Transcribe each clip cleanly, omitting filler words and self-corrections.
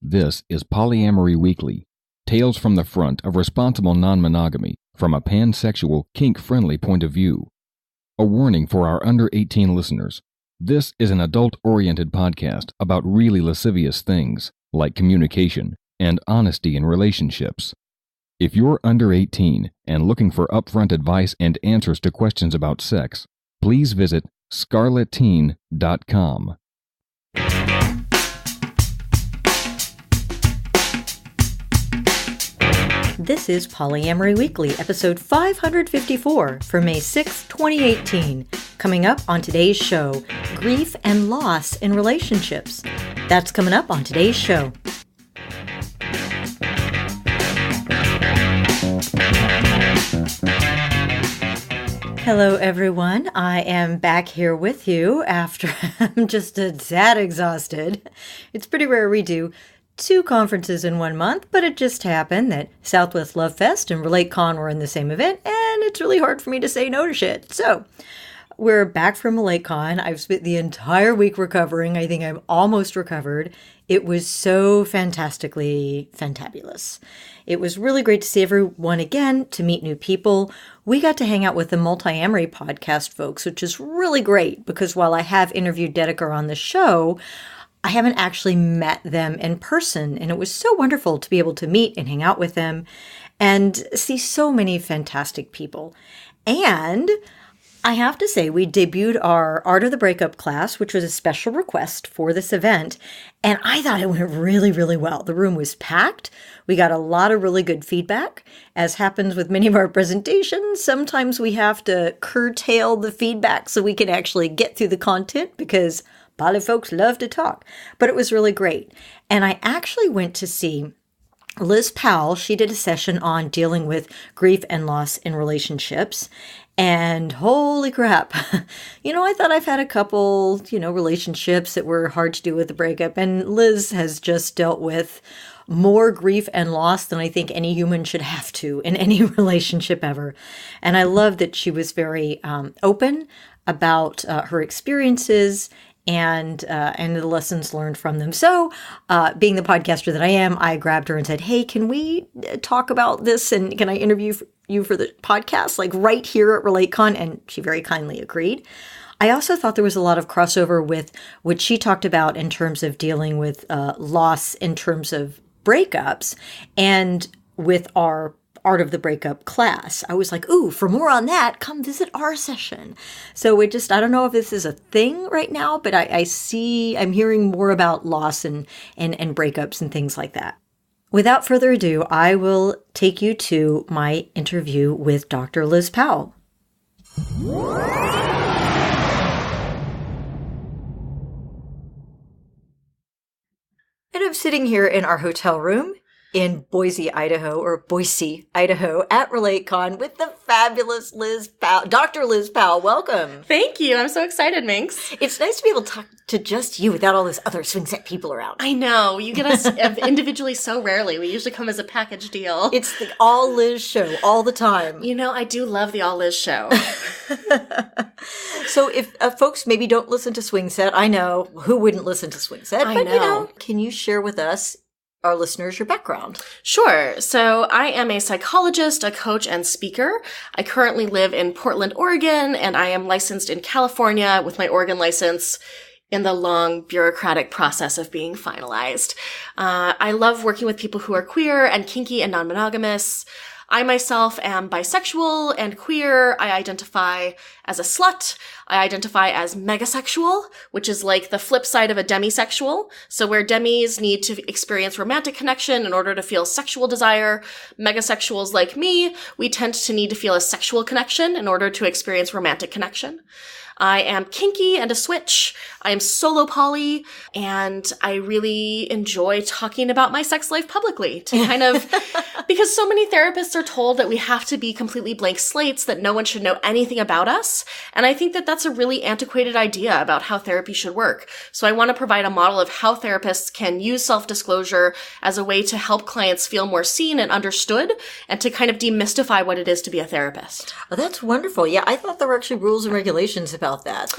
This is Polyamory Weekly, tales from the front of responsible non-monogamy from a pansexual, kink-friendly point of view. A warning for our under 18 listeners. This is an adult-oriented podcast about really lascivious things, like communication and honesty in relationships. If you're under 18 and looking for upfront advice and answers to questions about sex, please visit scarletteen.com. This is Polyamory Weekly, episode 554 for May 6, 2018. Coming up on today's show, grief and loss in relationships. That's coming up on today's show. Hello, everyone. I am back here with you after I'm just a tad exhausted. It's pretty rare we do 2 conferences in 1 month, but it just happened that Southwest Love Fest and RelateCon were in the same event, and it's really hard for me to say no to shit. So we're back from RelateCon. I've spent the entire week recovering. I think I'm almost recovered. It was so fantastically fantabulous. It was really great to see everyone again, to meet new people. We got to hang out with the Multi-Amory podcast folks, which is really great because while I have interviewed Dedeker on the show, I haven't actually met them in person, and it was so wonderful to be able to meet and hang out with them and see so many fantastic people. And I have to say, we debuted our Art of the Breakup class, which was a special request for this event, and I thought it went really, really well. The room was packed. We got a lot of really good feedback. As happens with many of our presentations, sometimes we have to curtail the feedback so we can actually get through the content because poly folks love to talk, but it was really great. And I actually went to see Liz Powell. She did a session on dealing with grief and loss in relationships. And holy crap, I thought I've had a couple, relationships that were hard to do with the breakup. And Liz has just dealt with more grief and loss than I think any human should have to in any relationship ever. And I love that she was very open about her experiences and the lessons learned from them. So, being the podcaster that I am, I grabbed her and said, hey, can we talk about this? And can I interview you for the podcast, like right here at RelateCon? And she very kindly agreed. I also thought there was a lot of crossover with what she talked about in terms of dealing with loss in terms of breakups and with our Art of the Breakup class. I was like, ooh, for more on that, come visit our session. So I don't know if this is a thing right now, but I'm hearing more about loss and breakups and things like that. Without further ado, I will take you to my interview with Dr. Liz Powell. And I'm sitting here in our hotel room in Boise, Idaho, at RelateCon with the fabulous Liz Powell. Dr. Liz Powell, welcome. Thank you. I'm so excited, Minx. It's nice to be able to talk to just you without all those other swing set people around. I know. You get us individually so rarely. We usually come as a package deal. It's the all Liz show all the time. I do love the all Liz show. So if folks maybe don't listen to Swing Set, I know who wouldn't listen to Swing Set, but can you share with us, our listeners, your background? Sure. So I am a psychologist, a coach, and speaker. I currently live in Portland, Oregon, and I am licensed in California with my Oregon license in the long bureaucratic process of being finalized. I love working with people who are queer and kinky and non-monogamous. I myself am bisexual and queer. I identify as a slut. I identify as megasexual, which is like the flip side of a demisexual. So where demis need to experience romantic connection in order to feel sexual desire, megasexuals like me, we tend to need to feel a sexual connection in order to experience romantic connection. I am kinky and a switch. I am solo poly, and I really enjoy talking about my sex life publicly to kind of, because so many therapists are told that we have to be completely blank slates, that no one should know anything about us. And I think that that's a really antiquated idea about how therapy should work. So I want to provide a model of how therapists can use self-disclosure as a way to help clients feel more seen and understood, and to kind of demystify what it is to be a therapist. Oh, that's wonderful. Yeah, I thought there were actually rules and regulations about that.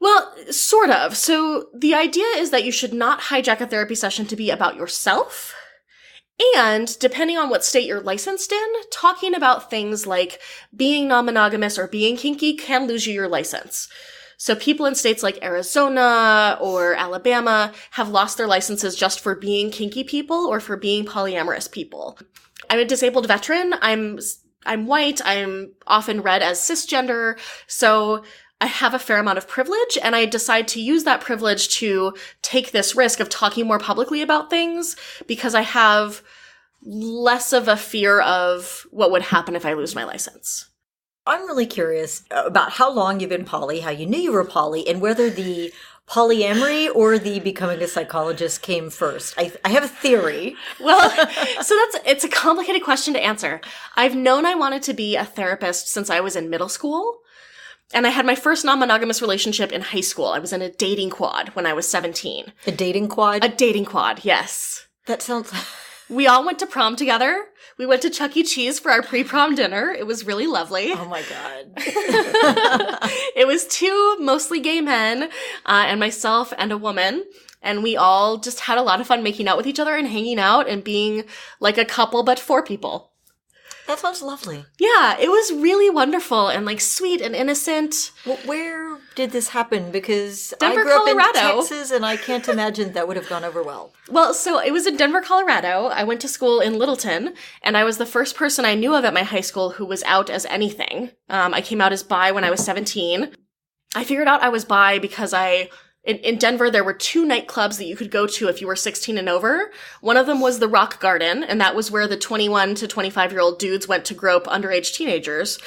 Well, sort of. So the idea is that you should not hijack a therapy session to be about yourself. And depending on what state you're licensed in, talking about things like being non-monogamous or being kinky can lose you your license. So people in states like Arizona or Alabama have lost their licenses just for being kinky people or for being polyamorous people. I'm a disabled veteran. I'm white. I'm often read as cisgender. So I have a fair amount of privilege, and I decide to use that privilege to take this risk of talking more publicly about things because I have less of a fear of what would happen if I lose my license. I'm really curious about how long you've been poly, how you knew you were poly, and whether the polyamory or the becoming a psychologist came first. I have a theory. Well, so it's a complicated question to answer. I've known I wanted to be a therapist since I was in middle school. And I had my first non-monogamous relationship in high school. I was in a dating quad when I was 17. A dating quad? A dating quad, yes. That sounds... We all went to prom together. We went to Chuck E. Cheese for our pre-prom dinner. It was really lovely. Oh my God. It was two mostly gay men and myself and a woman. And we all just had a lot of fun making out with each other and hanging out and being like a couple, but 4 people. That sounds lovely. Yeah, it was really wonderful and like sweet and innocent. Well, where did this happen? Because Denver, I grew Colorado. up in Texas, and I can't imagine that would have gone over well. Well, so it was in Denver, Colorado. I went to school in Littleton, and I was the first person I knew of at my high school who was out as anything. I came out as bi when I was 17. I figured out I was bi because in Denver, there were 2 nightclubs that you could go to if you were 16 and over. One of them was the Rock Garden, and that was where the 21 to 25-year-old dudes went to grope underage teenagers.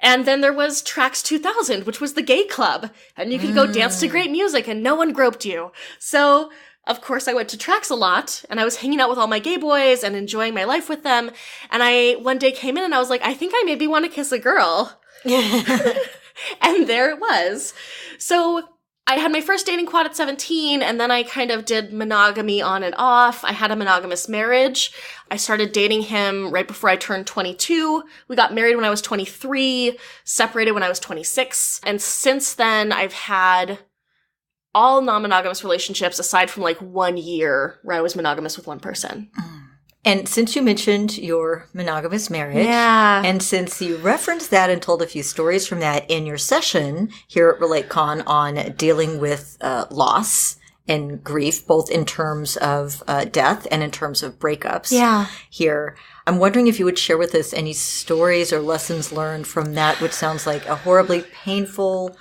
And then there was Trax 2000, which was the gay club, and you could go dance to great music, and no one groped you. So, of course, I went to Trax a lot, and I was hanging out with all my gay boys and enjoying my life with them. And I one day came in, and I was like, I think I maybe want to kiss a girl. And there it was. So I had my first dating quad at 17, and then I kind of did monogamy on and off. I had a monogamous marriage. I started dating him right before I turned 22. We got married when I was 23, separated when I was 26. And since then, I've had all non-monogamous relationships aside from like 1 year where I was monogamous with one person. And since you mentioned your monogamous marriage, Yeah. and since you referenced that and told a few stories from that in your session here at RelateCon on dealing with loss and grief, both in terms of death and in terms of breakups here, I'm wondering if you would share with us any stories or lessons learned from that, which sounds like a horribly painful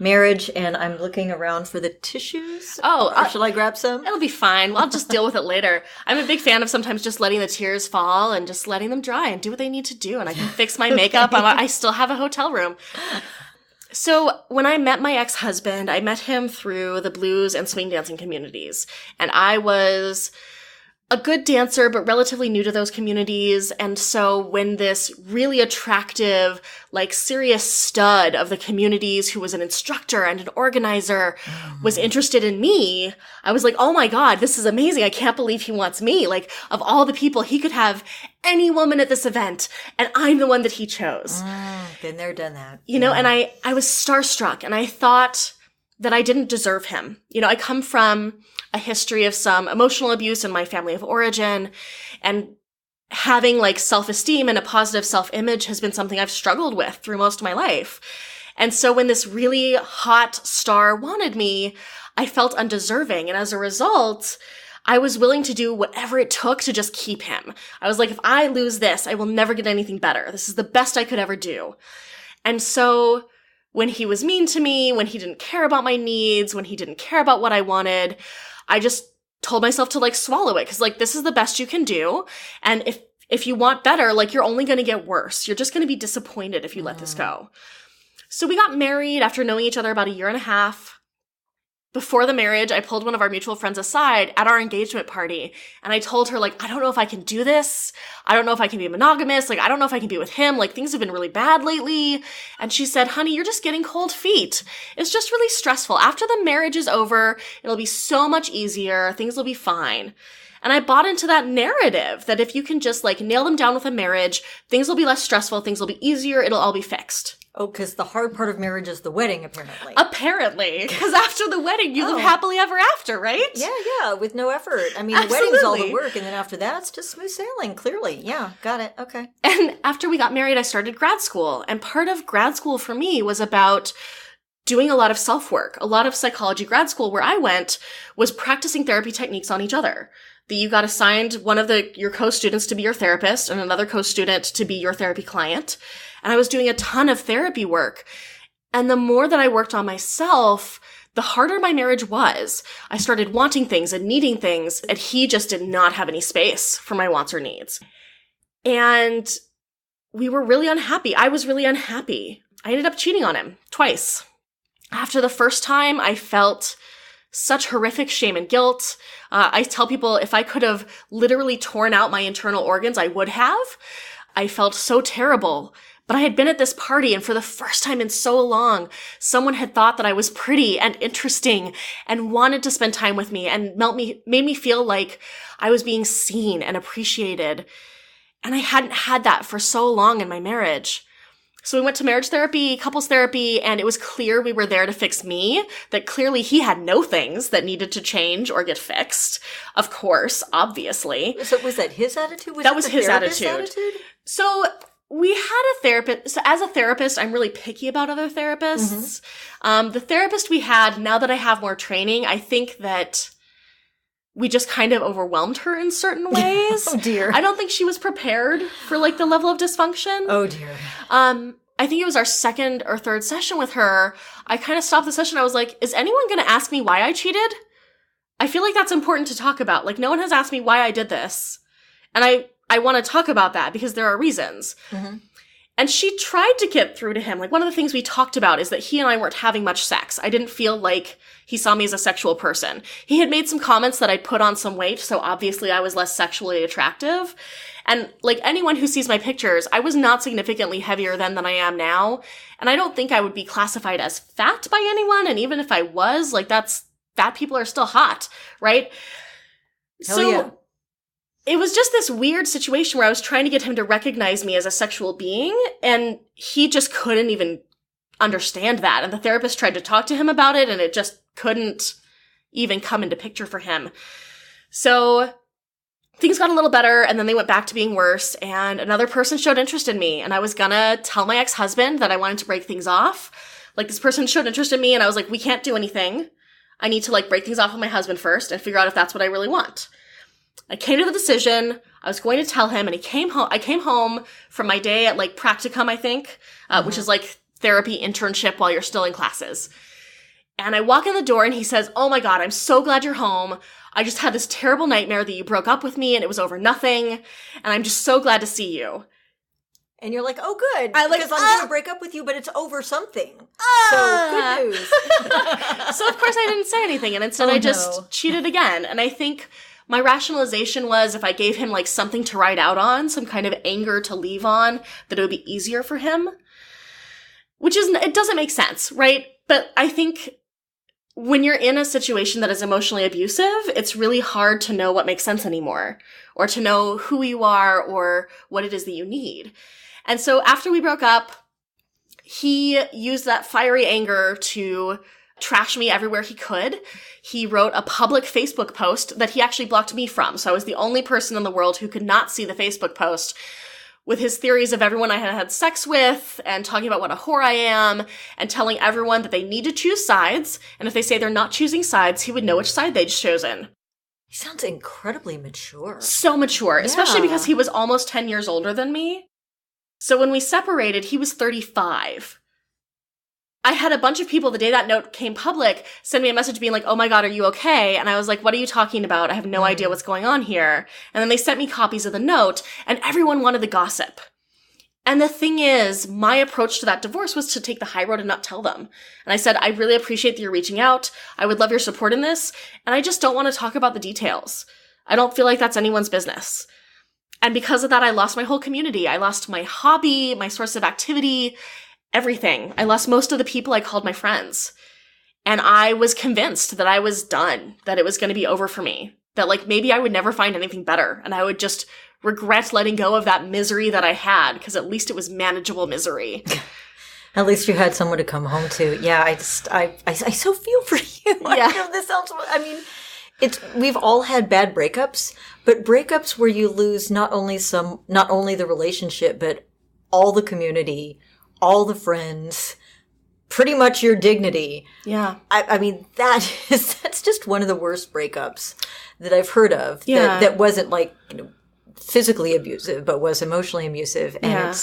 marriage. And I'm looking around for the tissues. Or shall I grab some? It'll be fine. I'll just deal with it later. I'm a big fan of sometimes just letting the tears fall and just letting them dry and do what they need to do. And I can fix my makeup. I still have a hotel room. So when I met my ex-husband, I met him through the blues and swing dancing communities. And I was a good dancer, but relatively new to those communities. And so when this really attractive, like serious stud of the communities who was an instructor and an organizer was interested in me, I was like, oh my God, this is amazing. I can't believe he wants me. Like, of all the people, he could have any woman at this event, and I'm the one that he chose. Been there, done that. You know, and I was starstruck, and I thought that I didn't deserve him. You know, I come from a history of some emotional abuse in my family of origin, and having like self-esteem and a positive self-image has been something I've struggled with through most of my life. And so when this really hot star wanted me, I felt undeserving. And as a result, I was willing to do whatever it took to just keep him. I was like, if I lose this, I will never get anything better. This is the best I could ever do. And so when he was mean to me, when he didn't care about my needs, when he didn't care about what I wanted, I just told myself to like swallow it. Cause like, this is the best you can do. And if you want better, like you're only going to get worse. You're just going to be disappointed if you let this go. So we got married after knowing each other about 1.5 years. Before the marriage, I pulled one of our mutual friends aside at our engagement party. And I told her, like, I don't know if I can do this. I don't know if I can be monogamous. Like, I don't know if I can be with him. Like, things have been really bad lately. And she said, honey, you're just getting cold feet. It's just really stressful. After the marriage is over, it'll be so much easier. Things will be fine. And I bought into that narrative that if you can just like nail them down with a marriage, things will be less stressful. Things will be easier. It'll all be fixed. Oh, because the hard part of marriage is the wedding, apparently. Apparently. Because after the wedding, you live happily ever after, right? Yeah, with no effort. I mean, Absolutely. The wedding's all the work, and then after that, it's just smooth sailing, clearly. Yeah, got it. Okay. And after we got married, I started grad school. And part of grad school for me was about doing a lot of self-work. A lot of psychology grad school where I went was practicing therapy techniques on each other. That you got assigned one of your co-students to be your therapist and another co-student to be your therapy client. And I was doing a ton of therapy work. And the more that I worked on myself, the harder my marriage was. I started wanting things and needing things, and he just did not have any space for my wants or needs. And we were really unhappy. I was really unhappy. I ended up cheating on him twice. After the first time, I felt such horrific shame and guilt. I tell people if I could have literally torn out my internal organs, I would have. I felt so terrible. But I had been at this party, and for the first time in so long, someone had thought that I was pretty and interesting and wanted to spend time with me and made me feel like I was being seen and appreciated. And I hadn't had that for so long in my marriage. So we went to marriage therapy, couples therapy, and it was clear we were there to fix me, that clearly he had no things that needed to change or get fixed. Of course, obviously. So was that his attitude? That was his attitude. So we had a therapist. So as a therapist, I'm really picky about other therapists. Mm-hmm. The therapist we had, now that I have more training, I think that we just kind of overwhelmed her in certain ways. Oh, dear. I don't think she was prepared for, like, the level of dysfunction. Oh, dear. I think it was our second or third session with her. I kind of stopped the session. I was like, is anyone going to ask me why I cheated? I feel like that's important to talk about. Like, no one has asked me why I did this. And I want to talk about that because there are reasons. Mm-hmm. And she tried to get through to him. Like, one of the things we talked about is that he and I weren't having much sex. I didn't feel like he saw me as a sexual person. He had made some comments that I'd put on some weight, so obviously I was less sexually attractive. And like anyone who sees my pictures, I was not significantly heavier then than I am now. And I don't think I would be classified as fat by anyone. And even if I was, like, fat people are still hot, right? Hell yeah. It was just this weird situation where I was trying to get him to recognize me as a sexual being, and he just couldn't even understand that. And the therapist tried to talk to him about it, and it just couldn't even come into picture for him. So things got a little better, and then they went back to being worse, and another person showed interest in me, and I was gonna tell my ex-husband that I wanted to break things off. Like, this person showed interest in me, and I was like, we can't do anything. I need to, like, break things off with my husband first and figure out if that's what I really want. I came to the decision. I was going to tell him, and he came home. I came home from my day at, like, practicum, I think, which is like therapy internship while you're still in classes. And I walk in the door, and he says, "Oh my God, I'm so glad you're home. I just had this terrible nightmare that you broke up with me and it was over nothing. And I'm just so glad to see you." And you're like, "Oh, good. I like, because I'm going to break up with you, but it's over something." So, good news. So, of course, I didn't say anything. And instead, I just cheated again. And I think my rationalization was if I gave him, like, something to write out on, some kind of anger to leave on, that it would be easier for him. Which it doesn't make sense, right? But I think when you're in a situation that is emotionally abusive, it's really hard to know what makes sense anymore, or to know who you are or what it is that you need. And so after we broke up, he used that fiery anger to trash me everywhere he could. He wrote a public Facebook post that he actually blocked me from. So I was the only person in the world who could not see the Facebook post, with his theories of everyone I had had sex with, and talking about what a whore I am, and telling everyone that they need to choose sides, and if they say they're not choosing sides, he would know which side they'd chosen. He sounds incredibly mature. So mature, especially because he was almost 10 years older than me. So when we separated, he was 35. I had a bunch of people, the day that note came public, send me a message being like, "Oh my God, are you okay?" And I was like, "What are you talking about? I have no idea what's going on here." And then they sent me copies of the note, and everyone wanted the gossip. And the thing is, my approach to that divorce was to take the high road and not tell them. And I said, "I really appreciate that you're reaching out. I would love your support in this. And I just don't want to talk about the details. I don't feel like that's anyone's business." And because of that, I lost my whole community. I lost my hobby, my source of activity, everything. I lost most of the people I called my friends. And I was convinced that I was done, that it was going to be over for me, that, like, maybe I would never find anything better, and I would just regret letting go of that misery that I had, because at least it was manageable misery. At least you had someone to come home to. Yeah, I so feel for you. Yeah. I know this sounds, I mean, we've all had bad breakups, but breakups where you lose not only the relationship, but all the community, all the friends, pretty much your dignity. Yeah. I mean, that's just one of the worst breakups that I've heard of. Yeah. That wasn't like, physically abusive, but was emotionally abusive. And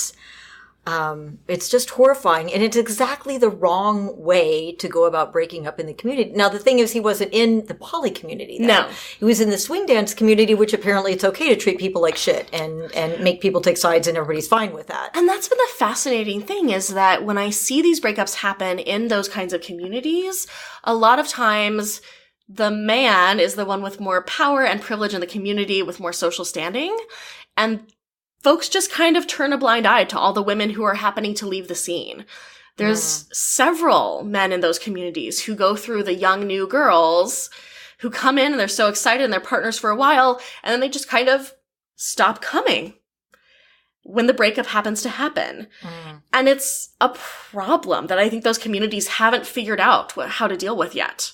it's just horrifying. And it's exactly the wrong way to go about breaking up in the community. Now, the thing is, he wasn't in the poly community, though. No. He was in the swing dance community, which apparently it's okay to treat people like shit and make people take sides, and everybody's fine with that. And that's been the fascinating thing, is that when I see these breakups happen in those kinds of communities, a lot of times the man is the one with more power and privilege in the community, with more social standing. And folks just kind of turn a blind eye to all the women who are happening to leave the scene. There's several men in those communities who go through the young new girls who come in and they're so excited and they're partners for a while, and then they just kind of stop coming when the breakup happens to happen. And it's a problem that I think those communities haven't figured out how to deal with yet.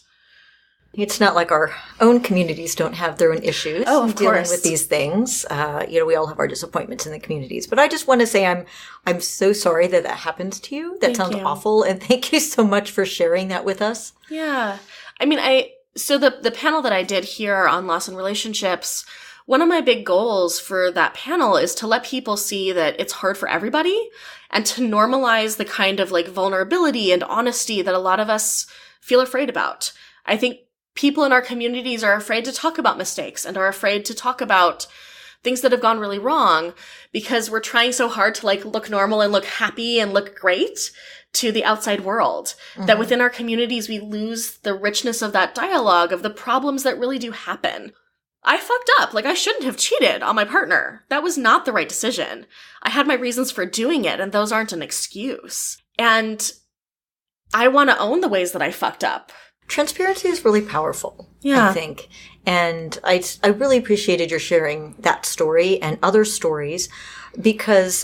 It's not like our own communities don't have their own issues dealing with these things. We all have our disappointments in the communities. But I just want to say I'm so sorry that happens to you. That sounds awful. And thank you so much for sharing that with us. Yeah. I mean, so the panel that I did here on loss in relationships, one of my big goals for that panel is to let people see that it's hard for everybody, and to normalize the kind of like vulnerability and honesty that a lot of us feel afraid about. I think people in our communities are afraid to talk about mistakes and are afraid to talk about things that have gone really wrong, because we're trying so hard to like look normal and look happy and look great to the outside world, that within our communities, we lose the richness of that dialogue of the problems that really do happen. I fucked up. Like, I shouldn't have cheated on my partner. That was not the right decision. I had my reasons for doing it, and those aren't an excuse. And I want to own the ways that I fucked up. Transparency is really powerful, Yeah. I think. And I really appreciated your sharing that story and other stories, because,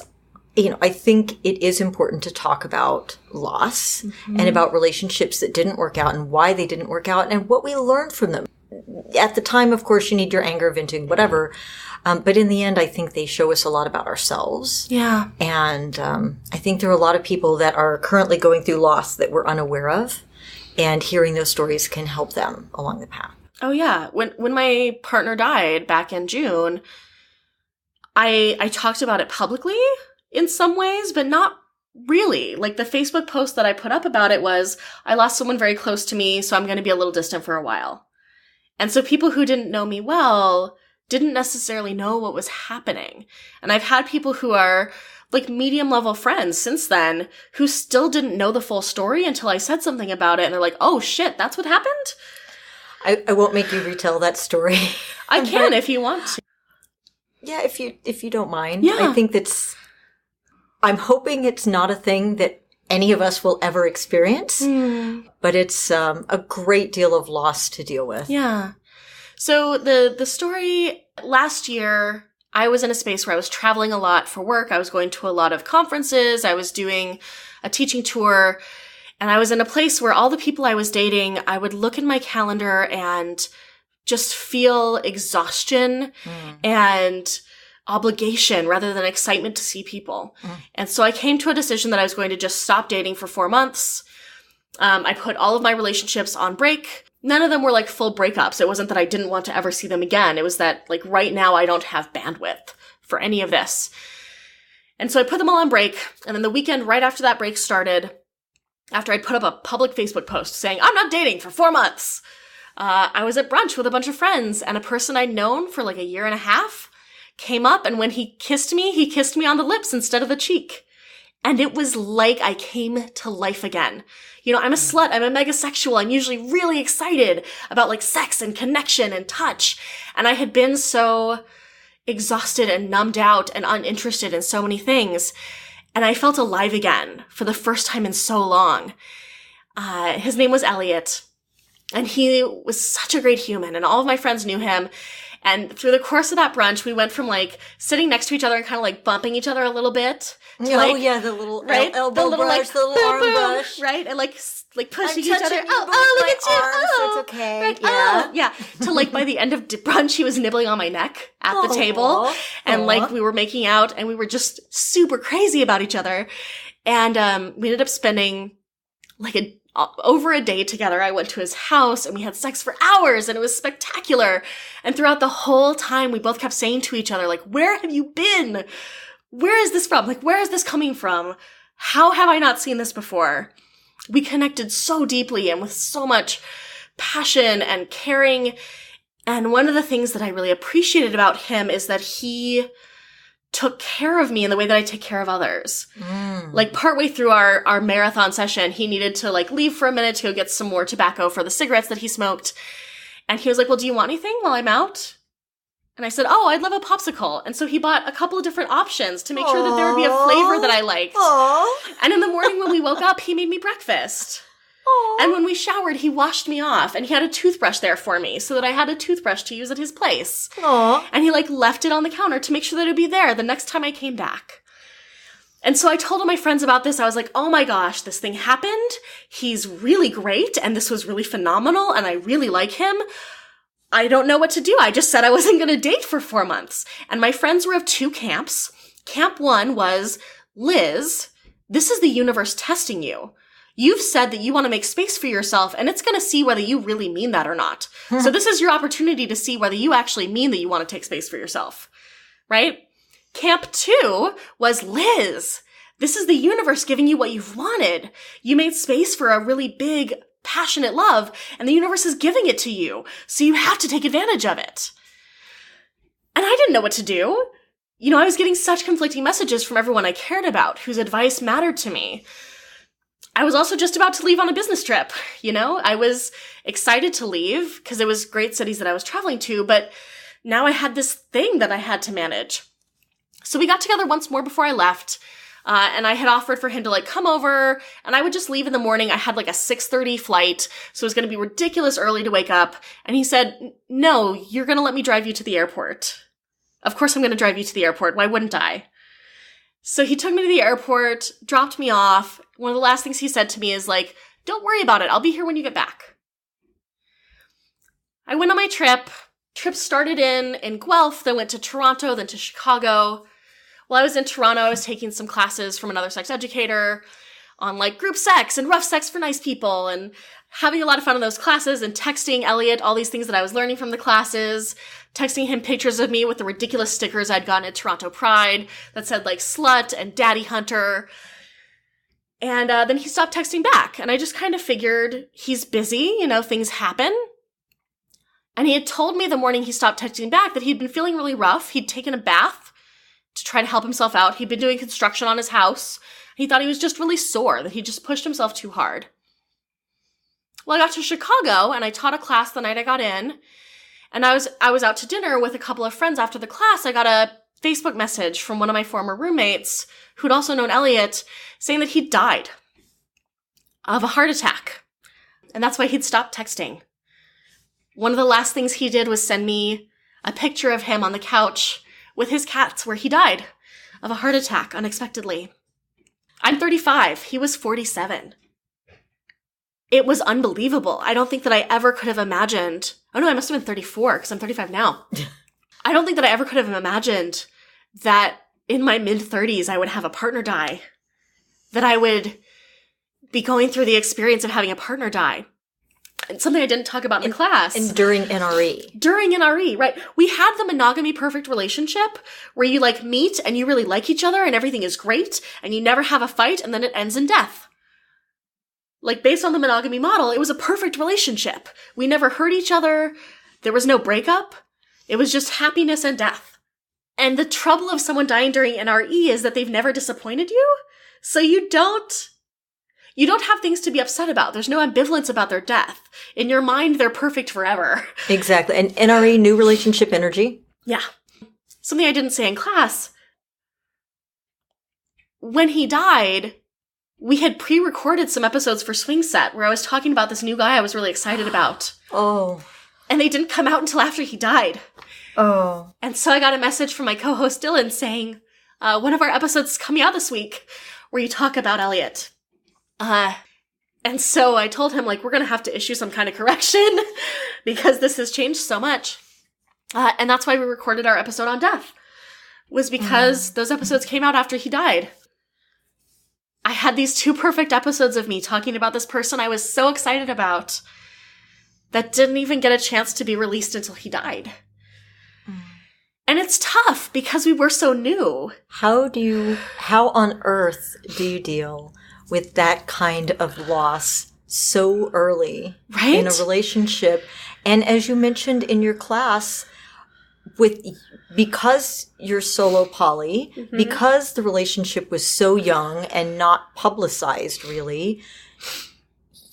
I think it is important to talk about loss and about relationships that didn't work out and why they didn't work out and what we learned from them. At the time, of course, you need your anger venting, whatever. But in the end, I think they show us a lot about ourselves. Yeah. And I think there are a lot of people that are currently going through loss that we're unaware of. And hearing those stories can help them along the path. Oh, yeah. When my partner died back in June, I talked about it publicly in some ways, but not really. Like, the Facebook post that I put up about it was, I lost someone very close to me, so I'm going to be a little distant for a while. And so people who didn't know me well didn't necessarily know what was happening. And I've had people who are like medium level friends since then who still didn't know the full story until I said something about it. And they're like, oh shit, that's what happened? I won't make you retell that story. I can if you want to. Yeah, if you don't mind. Yeah. I think I'm hoping it's not a thing that any of us will ever experience, but it's a great deal of loss to deal with. Yeah. So the story, last year, I was in a space where I was traveling a lot for work. I was going to a lot of conferences. I was doing a teaching tour. And I was in a place where all the people I was dating, I would look in my calendar and just feel exhaustion and obligation rather than excitement to see people. And so I came to a decision that I was going to just stop dating for 4 months. I put all of my relationships on break. None of them were like full breakups. It wasn't that I didn't want to ever see them again. It was that like right now I don't have bandwidth for any of this. And so I put them all on break. And then the weekend right after that break started, after I'd put up a public Facebook post saying, I'm not dating for 4 months, I was at brunch with a bunch of friends, and a person I'd known for like a year and a half came up, and when he kissed me on the lips instead of the cheek. And it was like I came to life again. I'm a slut. I'm a megasexual. I'm usually really excited about like sex and connection and touch. And I had been so exhausted and numbed out and uninterested in so many things. And I felt alive again for the first time in so long. His name was Elliot. And he was such a great human. And all of my friends knew him. And through the course of that brunch, we went from like sitting next to each other and kind of like bumping each other a little bit. To, the little elbow brush, the little arm brush. Right? And like pushing each other. You Oh, look at you. arms, Oh, it's okay. right. Yeah. Oh, yeah. To like by the end of brunch, he was nibbling on my neck at the table. And like we were making out and we were just super crazy about each other. And we ended up spending like over a day together. I went to his house and we had sex for hours and it was spectacular. And throughout the whole time, we both kept saying to each other, like, where have you been? Where is this from? Like, where is this coming from? How have I not seen this before? We connected so deeply and with so much passion and caring. And one of the things that I really appreciated about him is that he took care of me in the way that I take care of others. Like partway through our marathon session, he needed to like leave for a minute to go get some more tobacco for the cigarettes that he smoked. And he was like, well, do you want anything while I'm out? And I said, oh, I'd love a popsicle. And so he bought a couple of different options to make sure that there would be a flavor that I liked. And in the morning when we woke up, he made me breakfast. And when we showered, he washed me off and he had a toothbrush there for me so that I had a toothbrush to use at his place. And he like left it on the counter to make sure that it would be there the next time I came back. And so I told all my friends about this. I was like, oh my gosh, this thing happened. He's really great. And this was really phenomenal. And I really like him. I don't know what to do. I just said I wasn't going to date for 4 months. And my friends were of 2 camps. Camp 1 was, Liz, this is the universe testing you. You've said that you want to make space for yourself, and it's going to see whether you really mean that or not. So this is your opportunity to see whether you actually mean that you want to take space for yourself, right? Camp 2 was, Liz, this is the universe giving you what you've wanted. You made space for a really big, passionate love, and the universe is giving it to you, so you have to take advantage of it. And I didn't know what to do. You know, I was getting such conflicting messages from everyone I cared about, whose advice mattered to me. I was also just about to leave on a business trip, you know? I was excited to leave because it was great cities that I was traveling to, but now I had this thing that I had to manage. So we got together once more before I left, and I had offered for him to like come over, and I would just leave in the morning. I had like a 6:30 flight, so it was going to be ridiculous early to wake up. And he said, no, you're going to let me drive you to the airport. Of course I'm going to drive you to the airport. Why wouldn't I? So he took me to the airport, dropped me off. One of the last things he said to me is like, don't worry about it. I'll be here when you get back. I went on my trip. Trip started in Guelph, then went to Toronto, then to Chicago. While I was in Toronto, I was taking some classes from another sex educator on like group sex and rough sex for nice people and having a lot of fun in those classes and texting Elliot all these things that I was learning from the classes, texting him pictures of me with the ridiculous stickers I'd gotten at Toronto Pride that said like slut and daddy hunter. And then he stopped texting back. And I just kind of figured he's busy, you know, things happen. And he had told me the morning he stopped texting back that he'd been feeling really rough. He'd taken a bath to try to help himself out. He'd been doing construction on his house. He thought he was just really sore, that he just pushed himself too hard. Well, I got to Chicago and I taught a class the night I got in. And I was out to dinner with a couple of friends after the class. I got a Facebook message from one of my former roommates who'd also known Elliot saying that he'd died of a heart attack. And that's why he'd stopped texting. One of the last things he did was send me a picture of him on the couch with his cats where he died of a heart attack unexpectedly. I'm 35. He was 47. It was unbelievable. I don't think that I ever could have imagined. Oh no, I must have been 34 because I'm 35 now. I don't think that I ever could have imagined that in my mid-30s I would have a partner die. That I would be going through the experience of having a partner die. It's something I didn't talk about in class. And during NRE. During NRE, right. We had the monogamy perfect relationship where you like meet and you really like each other and everything is great and you never have a fight and then it ends in death. Like based on the monogamy model, it was a perfect relationship. We never hurt each other. There was no breakup. It was just happiness and death. And the trouble of someone dying during NRE is that they've never disappointed you. So you don't have things to be upset about. There's no ambivalence about their death. In your mind, they're perfect forever. Exactly. And NRE, new relationship energy. Yeah. Something I didn't say in class. When he died, we had pre-recorded some episodes for Swing Set where I was talking about this new guy I was really excited about. Oh. And they didn't come out until after he died. Oh. And so I got a message from my co-host Dylan saying, one of our episodes is coming out this week where you talk about Elliot. And so I told him, like, we're going to have to issue some kind of correction because this has changed so much. And that's why we recorded our episode on death, was because those episodes came out after he died. I had these 2 perfect episodes of me talking about this person I was so excited about that didn't even get a chance to be released until he died. And it's tough because we were so new. How on earth do you deal with that kind of loss so early in a relationship? And as you mentioned in your class, because you're solo poly, because the relationship was so young and not publicized really,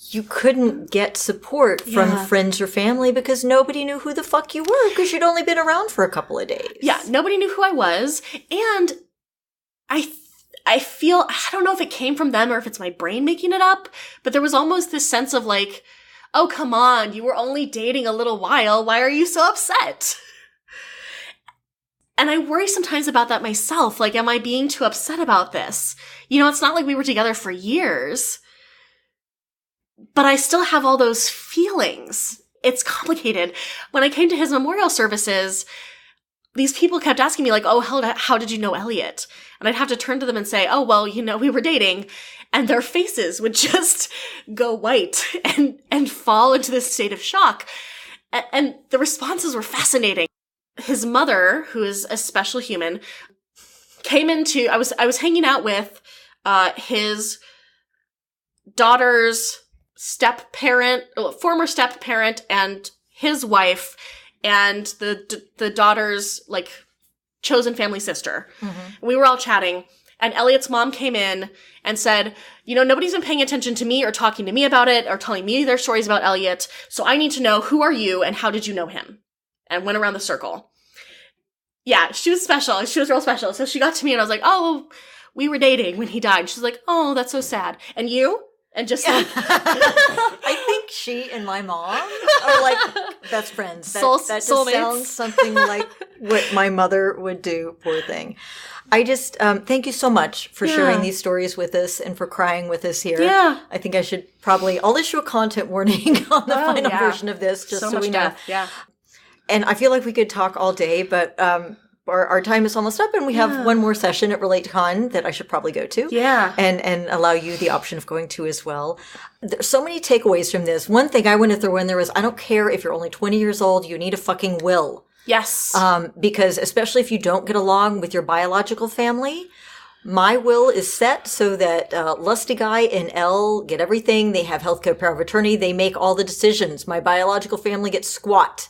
you couldn't get support from friends or family because nobody knew who the fuck you were because you'd only been around for a couple of days. Yeah, nobody knew who I was. And I feel, I don't know if it came from them or if it's my brain making it up, but there was almost this sense of like, oh, come on, you were only dating a little while. Why are you so upset? And I worry sometimes about that myself. Like, am I being too upset about this? You know, it's not like we were together for years, but I still have all those feelings. It's complicated. When I came to his memorial services, these people kept asking me like, oh, how did you know Elliot? And I'd have to turn to them and say, oh, well, you know, we were dating. And their faces would just go white and fall into this state of shock. And the responses were fascinating. His mother, who is a special human, came into, I was hanging out with his daughter's former step parent and his wife and the daughter's like chosen family sister. We were all chatting and Elliot's mom came in and said, you know, nobody's been paying attention to me or talking to me about it or telling me their stories about Elliot. So I need to know, who are you and how did you know him? And went around the circle. Yeah, she was special. She was real special. So she got to me and I was like, oh, we were dating when he died. She's like, oh, that's so sad. And you? And just like, I think she and my mom are like best friends. That just sounds something like what my mother would do. Poor thing. I just thank you so much for sharing these stories with us and for crying with us here. Yeah. I think I'll issue a content warning on the final version of this just so we know. Yeah. And I feel like we could talk all day, but our time is almost up, and we have one more session at RelateCon that I should probably go to. Yeah. And allow you the option of going to as well. There's so many takeaways from this. One thing I want to throw in there is I don't care if you're only 20 years old, you need a fucking will. Yes. Because especially if you don't get along with your biological family, my will is set so that Lusty Guy and Elle get everything. They have healthcare power of attorney. They make all the decisions. My biological family gets squat.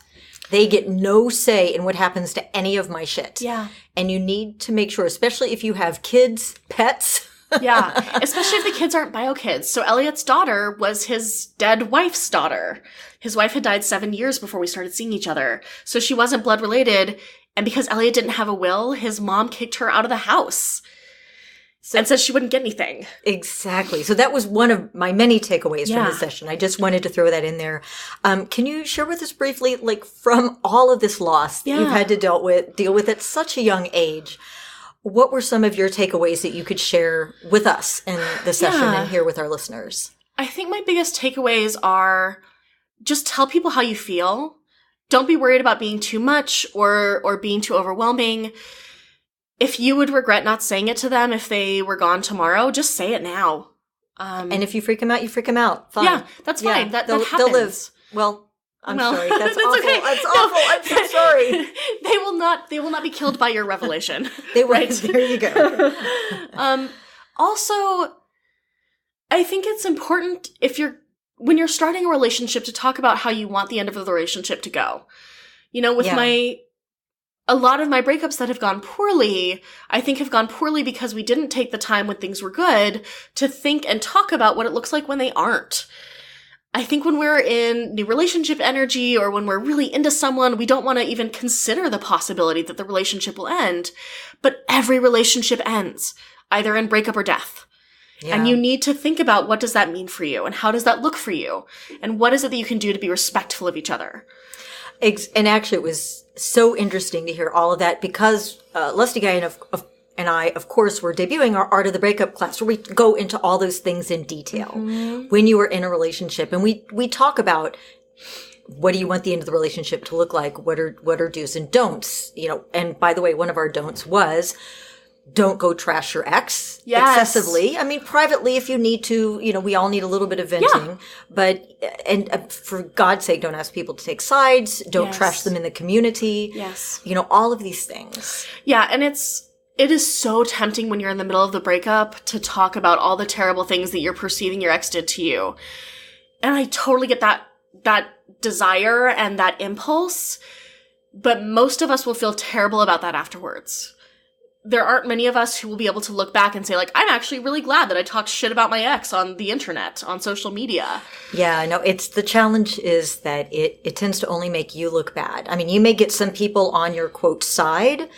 They get no say in what happens to any of my shit. Yeah. And you need to make sure, especially if you have kids, pets. Yeah. Especially if the kids aren't bio kids. So Elliot's daughter was his dead wife's daughter. His wife had died 7 years before we started seeing each other. So she wasn't blood related. And because Elliot didn't have a will, his mom kicked her out of the house. And said she wouldn't get anything. Exactly. So that was one of my many takeaways from this session. I just wanted to throw that in there. Can you share with us briefly, like from all of this loss that you've had to deal with at such a young age, what were some of your takeaways that you could share with us in the session and here with our listeners? I think my biggest takeaways are just tell people how you feel. Don't be worried about being too much or being too overwhelming. If you would regret not saying it to them if they were gone tomorrow, just say it now. And if you freak them out, you freak them out. Fine. Yeah, that's fine. Yeah, that happens. They'll live. Well, I'm sorry. That's awful. Okay. That's awful. I'm so sorry. They will not be killed by your revelation. They will. Right? There you go. Also, I think it's important when you're starting a relationship to talk about how you want the end of the relationship to go. You know, with a lot of my breakups that have gone poorly, I think have gone poorly because we didn't take the time when things were good to think and talk about what it looks like when they aren't. I think when we're in new relationship energy or when we're really into someone, we don't want to even consider the possibility that the relationship will end. But every relationship ends, either in breakup or death. Yeah. And you need to think about what does that mean for you and how does that look for you? And what is it that you can do to be respectful of each other? And actually, it was so interesting to hear all of that because Lusty Guy and I, of course, were debuting our Art of the Breakup class where we go into all those things in detail when you are in a relationship. And we talk about what do you want the end of the relationship to look like? What are do's and don'ts? And by the way, one of our don'ts was don't go trash your ex excessively. I mean, privately, if you need to, we all need a little bit of venting, but, for God's sake, don't ask people to take sides. Don't trash them in the community. Yes. All of these things. Yeah. And it is so tempting when you're in the middle of the breakup to talk about all the terrible things that you're perceiving your ex did to you. And I totally get that desire and that impulse, but most of us will feel terrible about that afterwards. There aren't many of us who will be able to look back and say, like, I'm actually really glad that I talked shit about my ex on the internet, on social media. Yeah, no, the challenge is that it tends to only make you look bad. I mean, you may get some people on your, quote, side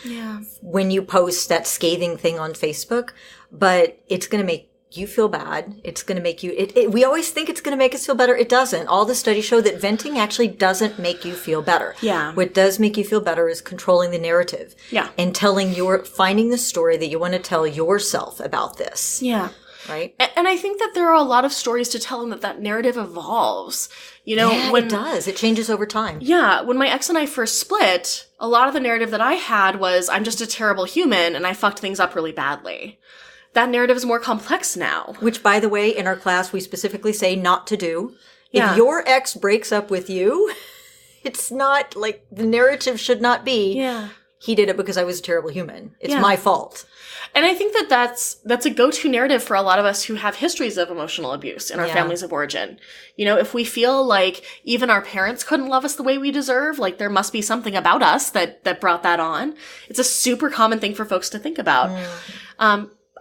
when you post that scathing thing on Facebook, but it's going to make you feel bad. It's going to make you, we always think it's going to make us feel better. It doesn't. All the studies show that venting actually doesn't make you feel better. Yeah. What does make you feel better is controlling the narrative. Yeah. And finding the story that you want to tell yourself about this. Yeah. Right? And I think that there are a lot of stories to tell and that narrative evolves. It does. It changes over time. Yeah. When my ex and I first split, a lot of the narrative that I had was I'm just a terrible human and I fucked things up really badly. That narrative is more complex now. Which, by the way, in our class, we specifically say not to do. Yeah. If your ex breaks up with you, it's not like the narrative should not be, he did it because I was a terrible human. It's my fault. And I think that's a go-to narrative for a lot of us who have histories of emotional abuse in our families of origin. If we feel like even our parents couldn't love us the way we deserve, like there must be something about us that brought that on. It's a super common thing for folks to think about.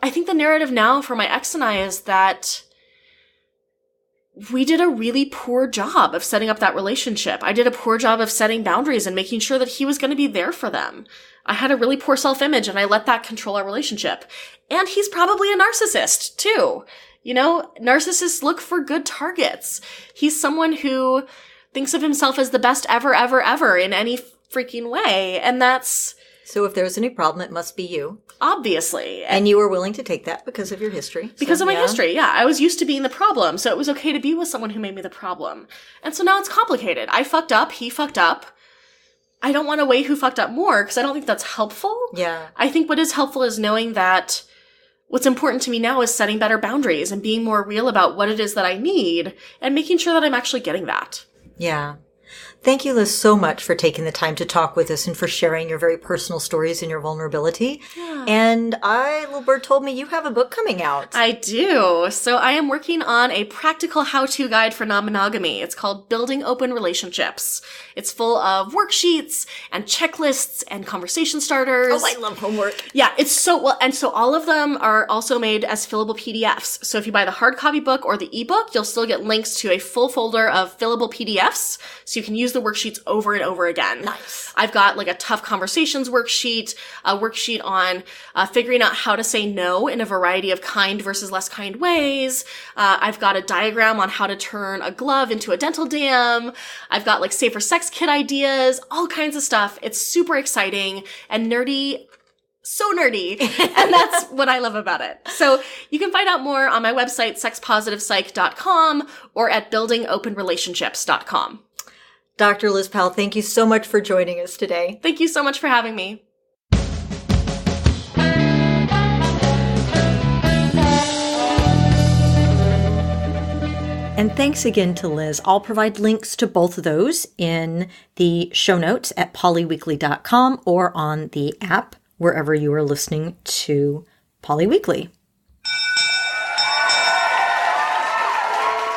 I think the narrative now for my ex and I is that we did a really poor job of setting up that relationship. I did a poor job of setting boundaries and making sure that he was going to be there for them. I had a really poor self-image and I let that control our relationship. And he's probably a narcissist too. Narcissists look for good targets. He's someone who thinks of himself as the best ever, ever, ever in any freaking way. And that's... So if there's any problem, it must be you. Obviously. And you were willing to take that because of your history. Because of my history, yeah. I was used to being the problem, so it was okay to be with someone who made me the problem. And so now it's complicated. I fucked up, he fucked up. I don't want to weigh who fucked up more, because I don't think that's helpful. Yeah. I think what is helpful is knowing that what's important to me now is setting better boundaries and being more real about what it is that I need and making sure that I'm actually getting that. Yeah. Thank you, Liz, so much for taking the time to talk with us and for sharing your very personal stories and your vulnerability. Yeah. And little bird told me you have a book coming out. I do. So I am working on a practical how-to guide for non-monogamy. It's called Building Open Relationships. It's full of worksheets and checklists and conversation starters. Oh, I love homework. Yeah, it's so well. And so all of them are also made as fillable PDFs. So if you buy the hard copy book or the ebook, you'll still get links to a full folder of fillable PDFs. So you can use the worksheets over and over again. Nice. I've got like a tough conversations worksheet, a worksheet on figuring out how to say no in a variety of kind versus less kind ways. I've got a diagram on how to turn a glove into a dental dam. I've got like safer sex kit ideas, all kinds of stuff. It's super exciting and nerdy. So nerdy. And that's what I love about it. So you can find out more on my website, sexpositivepsych.com or at buildingopenrelationships.com. Dr. Liz Powell, thank you so much for joining us today. Thank you so much for having me. And thanks again to Liz. I'll provide links to both of those in the show notes at polyweekly.com or on the app wherever you are listening to Poly Weekly.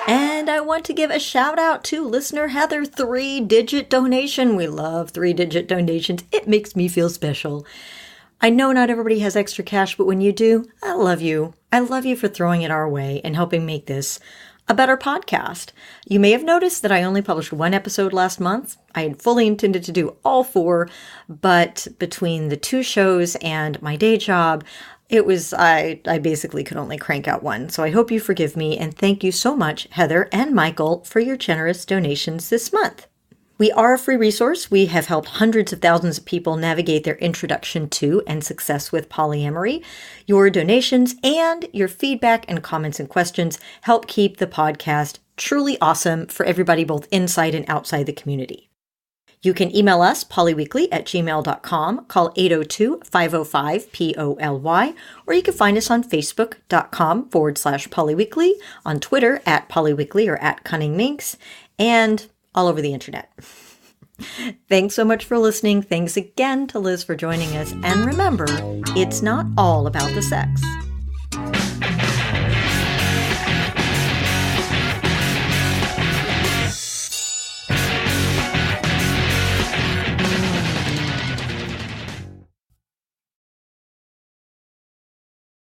And I want to give a shout out to listener Heather, 3-digit donation. We love 3-digit donations. It makes me feel special. I know not everybody has extra cash, but when you do, I love you. I love you for throwing it our way and helping make this a better podcast. You may have noticed that I only published one episode last month. I had fully intended to do all 4, but between the 2 shows and my day job, I basically could only crank out one. So I hope you forgive me, and thank you so much, Heather and Michael, for your generous donations this month. We are a free resource. We have helped hundreds of thousands of people navigate their introduction to and success with polyamory. Your donations and your feedback and comments and questions help keep the podcast truly awesome for everybody both inside and outside the community. You can email us, polyweekly@gmail.com, call 802-505-POLY, or you can find us on facebook.com/polyweekly, on Twitter @polyweekly or @cunningminx, and all over the internet. Thanks so much for listening. Thanks again to Liz for joining us. And remember, it's not all about the sex.